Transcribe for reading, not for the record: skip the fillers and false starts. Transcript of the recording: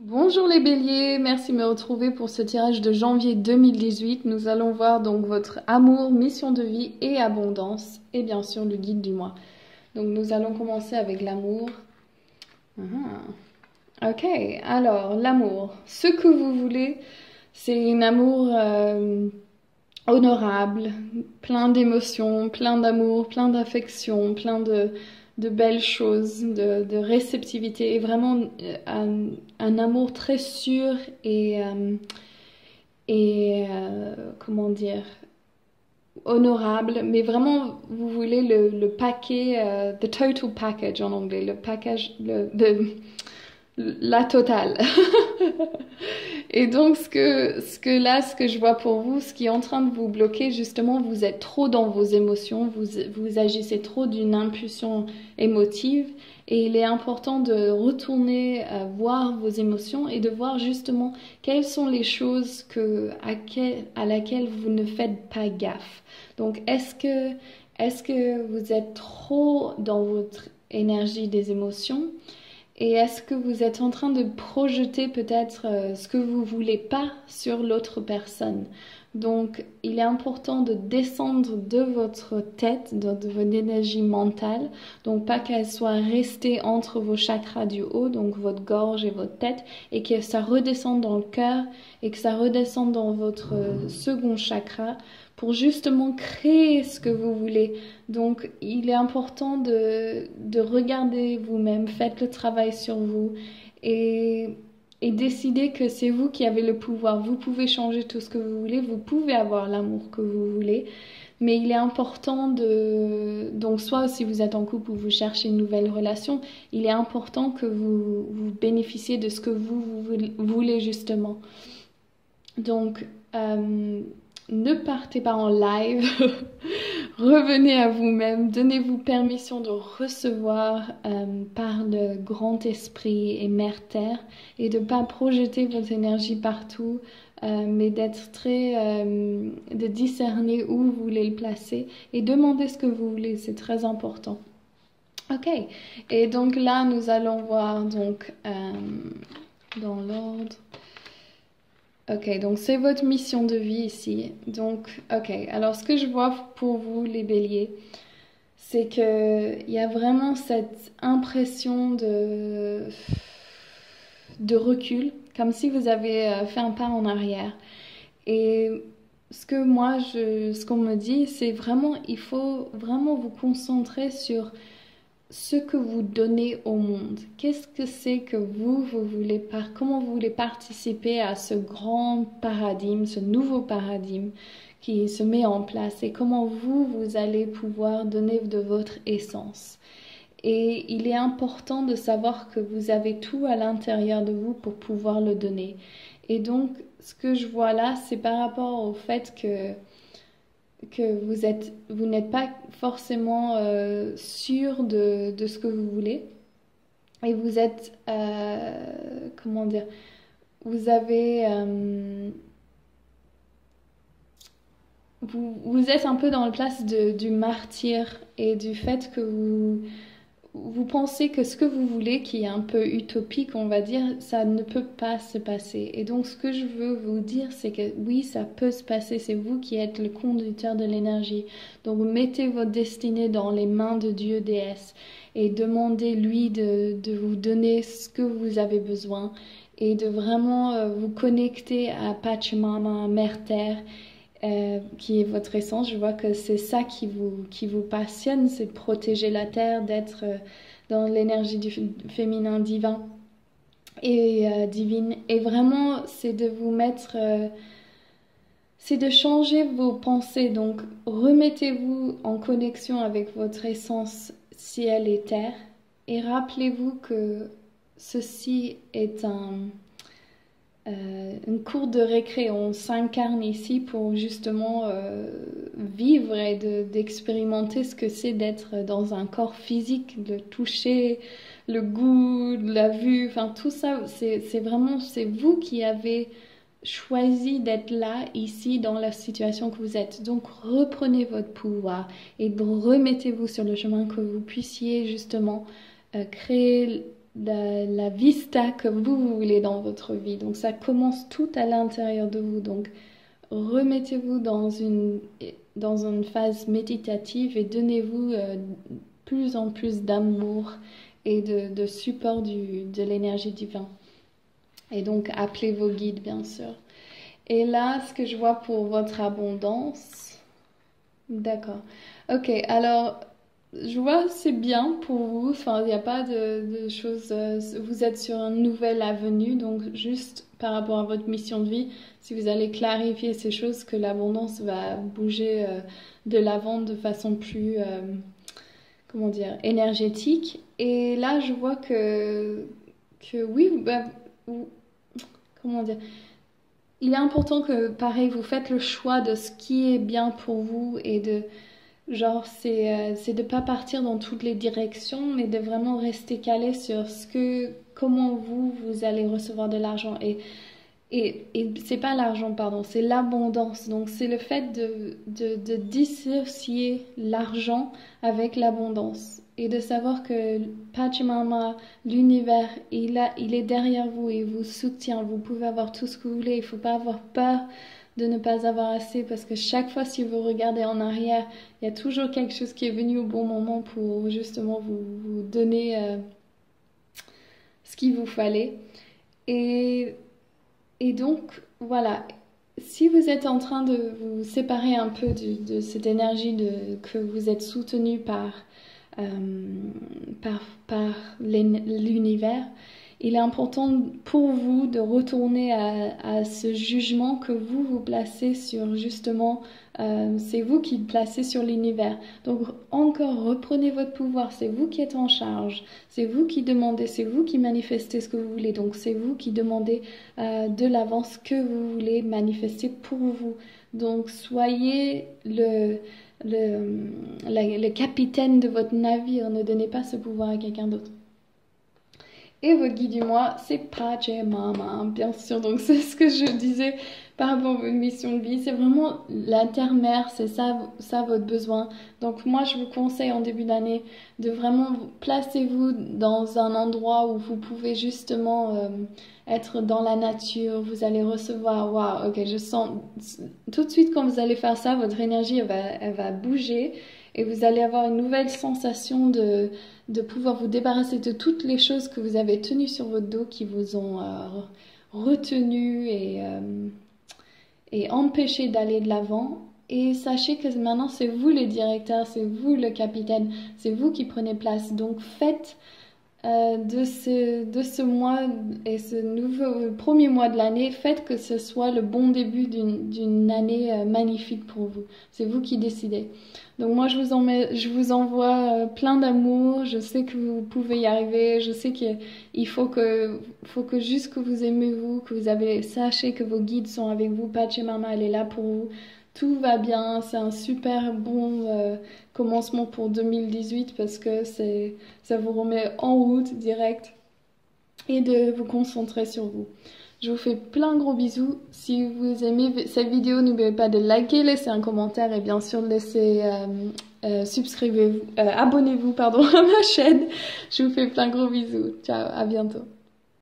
Bonjour les béliers, merci de me retrouver pour ce tirage de janvier 2018. Nous allons voir donc votre amour, mission de vie et abondance et bien sûr le guide du mois. Donc nous allons commencer avec l'amour. Ok, alors l'amour. Ce que vous voulez, c'est un amour honorable, plein d'émotions, plein d'amour, plein d'affection, plein de belles choses, de réceptivité et vraiment un amour très sûr comment dire, honorable, mais vraiment vous voulez le paquet, the total package en anglais, le package, la totale. Et donc, ce que je vois pour vous, ce qui est en train de vous bloquer, justement, vous êtes trop dans vos émotions, vous agissez trop d'une impulsion émotive, et il est important de retourner voir vos émotions et de voir justement quelles sont les choses à laquelle vous ne faites pas gaffe. Donc, est-ce que vous êtes trop dans votre énergie des émotions? Et est-ce que vous êtes en train de projeter peut-être ce que vous voulez pas sur l'autre personne? Donc, il est important de descendre de votre tête, de votre énergie mentale, donc pas qu'elle soit restée entre vos chakras du haut, donc votre gorge et votre tête, et que ça redescende dans le cœur et que ça redescende dans votre second chakra pour justement créer ce que vous voulez. Donc, il est important de regarder vous-même, faites le travail sur vous et décidez que c'est vous qui avez le pouvoir. Vous pouvez changer tout ce que vous voulez, vous pouvez avoir l'amour que vous voulez, mais il est important donc soit si vous êtes en couple ou vous cherchez une nouvelle relation, il est important que vous bénéficiez de ce que vous voulez justement. Donc, ne partez pas en live, revenez à vous-même, donnez-vous permission de recevoir par le grand esprit et mère terre et de ne pas projeter votre énergie partout, mais d'être de discerner où vous voulez le placer et demander ce que vous voulez, c'est très important. Ok, et donc là nous allons voir donc dans l'ordre. Ok, donc c'est votre mission de vie ici. Donc, ok, alors ce que je vois pour vous, les béliers, c'est qu'il y a vraiment cette impression de recul, comme si vous avez fait un pas en arrière. Et ce qu'on me dit, c'est vraiment, il faut vraiment vous concentrer sur ce que vous donnez au monde. Qu'est-ce que c'est que vous voulez comment vous voulez participer à ce grand paradigme, ce nouveau paradigme qui se met en place et comment vous allez pouvoir donner de votre essence. Et il est important de savoir que vous avez tout à l'intérieur de vous pour pouvoir le donner. Et donc, ce que je vois là, c'est par rapport au fait que vous n'êtes pas forcément sûr de ce que vous voulez et vous êtes comment dire, vous avez vous êtes un peu dans la place du martyr et du fait que vous pensez que ce que vous voulez, qui est un peu utopique, on va dire, ça ne peut pas se passer. Et donc, ce que je veux vous dire, c'est que oui, ça peut se passer. C'est vous qui êtes le conducteur de l'énergie. Donc, mettez votre destinée dans les mains de Dieu déesse et demandez-lui de vous donner ce que vous avez besoin et de vraiment vous connecter à Pachamama, Mère Terre, qui est votre essence. Je vois que c'est ça qui vous passionne, c'est de protéger la terre, d'être dans l'énergie du féminin divin et divine. Et vraiment, c'est de vous mettre, c'est de changer vos pensées. Donc, remettez-vous en connexion avec votre essence ciel et terre et rappelez-vous que ceci est une cour de récré. On s'incarne ici pour justement vivre et d'expérimenter ce que c'est d'être dans un corps physique, de toucher le goût, la vue, enfin tout ça, c'est vraiment, c'est vous qui avez choisi d'être là, ici, dans la situation que vous êtes. Donc reprenez votre pouvoir et remettez-vous sur le chemin que vous puissiez justement créer la vista que vous voulez dans votre vie. Donc ça commence tout à l'intérieur de vous. Donc remettez-vous dans une phase méditative et donnez-vous plus en plus d'amour et de support de l'énergie divine. Et donc appelez vos guides, bien sûr. Et là, ce que je vois pour votre abondance... D'accord. Ok, alors... Je vois, c'est bien pour vous, enfin, il n'y a pas de choses, vous êtes sur une nouvelle avenue, donc juste par rapport à votre mission de vie, si vous allez clarifier ces choses, que l'abondance va bouger de l'avant de façon plus, comment dire, énergétique. Et là, je vois que oui, bah, comment dire, il est important que, pareil, vous faites le choix de ce qui est bien pour vous et de... Genre, c'est de pas partir dans toutes les directions, mais de vraiment rester calé sur comment vous allez recevoir de l'argent. Et c'est pas l'argent, pardon, c'est l'abondance. Donc, c'est le fait de dissocier l'argent avec l'abondance. Et de savoir que Pachamama, l'univers, il est derrière vous et vous soutient. Vous pouvez avoir tout ce que vous voulez. Il faut pas avoir peur de ne pas avoir assez, parce que chaque fois, si vous regardez en arrière, il y a toujours quelque chose qui est venu au bon moment pour justement vous donner ce qu'il vous fallait. Et donc, voilà, si vous êtes en train de vous séparer un peu de cette énergie que vous êtes soutenu par l'univers, il est important pour vous de retourner à ce jugement que vous placez sur justement, c'est vous qui le placez sur l'univers. Donc encore, reprenez votre pouvoir, c'est vous qui êtes en charge, c'est vous qui demandez, c'est vous qui manifestez ce que vous voulez. Donc c'est vous qui demandez de l'avance que vous voulez manifester pour vous. Donc soyez le capitaine de votre navire, ne donnez pas ce pouvoir à quelqu'un d'autre. Et votre guide du mois, c'est Pachamama, bien sûr. Donc c'est ce que je disais par rapport à votre mission de vie. C'est vraiment l'intermère, c'est ça votre besoin. Donc moi, je vous conseille en début d'année de vraiment placez-vous dans un endroit où vous pouvez justement être dans la nature. Vous allez recevoir, waouh, ok, je sens tout de suite quand vous allez faire ça, votre énergie elle va bouger. Et vous allez avoir une nouvelle sensation de pouvoir vous débarrasser de toutes les choses que vous avez tenues sur votre dos, qui vous ont retenu et empêché d'aller de l'avant. Et sachez que maintenant, c'est vous le directeur, c'est vous le capitaine, c'est vous qui prenez place. Donc faites de ce mois et ce premier mois de l'année, faites que ce soit le bon début d'une année magnifique pour vous. C'est vous qui décidez. Donc moi, je vous envoie plein d'amour. Je sais que vous pouvez y arriver. Je sais qu'il faut que juste que vous aimez vous, que sachez que vos guides sont avec vous. Pachamama, elle est là pour vous. Tout va bien. C'est un super bon commencement pour 2018 parce que ça vous remet en route direct et de vous concentrer sur vous. Je vous fais plein de gros bisous. Si vous aimez cette vidéo, n'oubliez pas de liker, laisser un commentaire et bien sûr laisser abonnez-vous à ma chaîne. Je vous fais plein de gros bisous. Ciao, à bientôt.